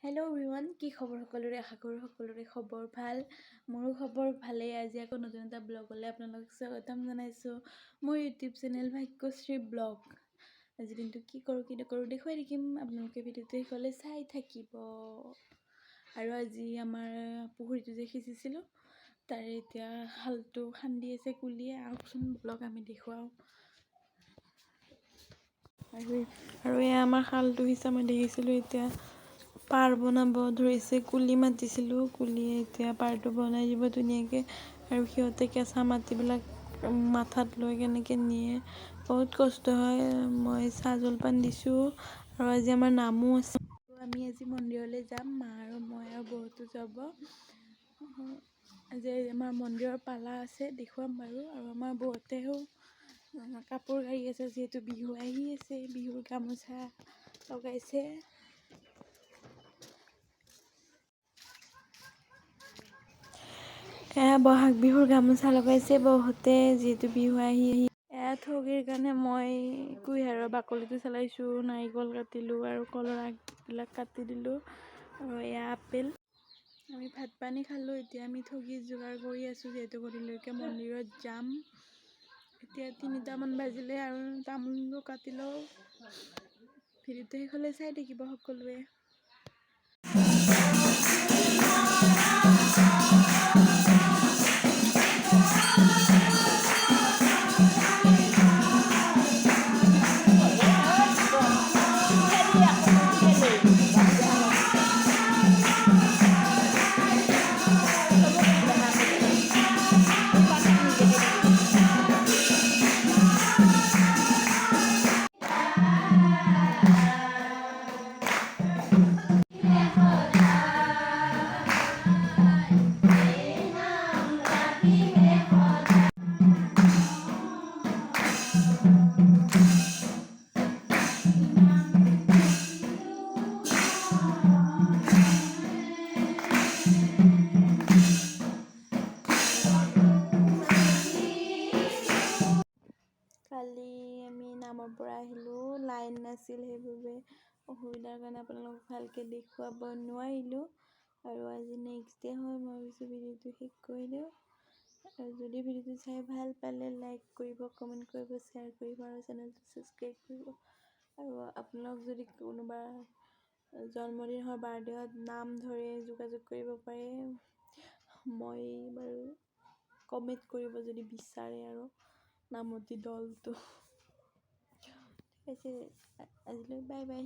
Hello' everyone, কি খবৰ সকলোৰে? আশা কৰোঁ সকলোৰে খবৰ ভাল। মোৰো খবৰ ভালেই। আজি আকৌ নতুন এটা ব্লগলৈ আপোনালোকক স্বাগতম জনাইছোঁ। মোৰ ইউটিউব চেনেল ভাগ্যশ্ৰী ব্লগ। আজি দিনটো কি কৰোঁ কি নকৰোঁ দেখুৱাই থাকিম, আপোনালোকে ভিডিঅ'টো শেষলৈ চাই থাকিব। আৰু আজি আমাৰ পুখুৰীটো যে সিঁচিছিলোঁ তাৰে এতিয়া হালটো খান্দি আছে কুলিয়ে। আহকচোন ব্লগ আমি দেখুৱাওঁ। আৰু এয়া আমাৰ শালটো সিঁচা মই দেখিছিলোঁ। এতিয়া পাৰ বনাব ধৰিছে। কুলি মাতিছিলোঁ, কুলিয়ে এতিয়া পাৰটো বনাই দিব ধুনীয়াকৈ। আৰু সিহঁতে কেঁচা মাটিবিলাক মাথাত লৈ কেনেকৈ নিয়ে, বহুত কষ্ট হয়। মই চাহ জলপান দিছোঁ আৰু আজি আমাৰ নামো আছে। আমি আজি মন্দিৰলৈ যাম, মা আৰু মই আৰু বহুতো যাব। আজি আমাৰ মন্দিৰৰ পালা আছে, দেখুৱাম বাৰু। আৰু আমাৰ বহুতেও কাপোৰ কাঢ়ি আছে, যিহেতু বিহু আহি আছে। বিহুৰ গামোচা লগাইছে। এয়া বহাগ বিহুৰ গামোচা লগাইছে বহুতে, যিহেতু বিহু আহি এয়া ঠগিৰ কাৰণে মই কুঁহিয়াৰৰ বাকলিটো চলাইছোঁ, নাৰিকল কাটিলোঁ আৰু কলৰ আগবিলাক কাটি দিলোঁ। আৰু এয়া আপেল। আমি ভাত পানী খালোঁ। এতিয়া আমি ঠগি যোগাৰ কৰি আছোঁ, যিহেতু গধূলিলৈকে মন্দিৰত যাম। এতিয়া 3টামান বাজিলে আৰু তামোলটো কাটি লওঁ। ভিডিঅ'টো শেষলৈ চাই থাকিব সকলোৱে। কালি আমি নামৰ পৰা আহিলোঁ, লাইন নাছিল, সেইবাবে অসুবিধাৰ কাৰণে আপোনালোকক ভালকৈ দেখুৱাব নোৱাৰিলোঁ। আৰু আজি নেক্সট ডে হয়, মই ভাবিছোঁ ভিডিঅ'টো শেষ কৰি দিওঁ। আৰু যদি ভিডিঅ'টো চাই ভাল পালে লাইক কৰিব, কমেণ্ট কৰিব, শ্বেয়াৰ কৰিব আৰু চেনেলটো ছাবস্ক্ৰাইব কৰিব। আৰু আপোনালোক যদি কোনোবা জন্মদিন হয়, বাৰ্থডেত নাম ধৰে, যোগাযোগ কৰিব পাৰে। মই বাৰু কমেণ্ট কৰিব যদি বিচাৰে আৰু নামতি দলটো। ঠিক আছে, আজিলৈ বাই বাই।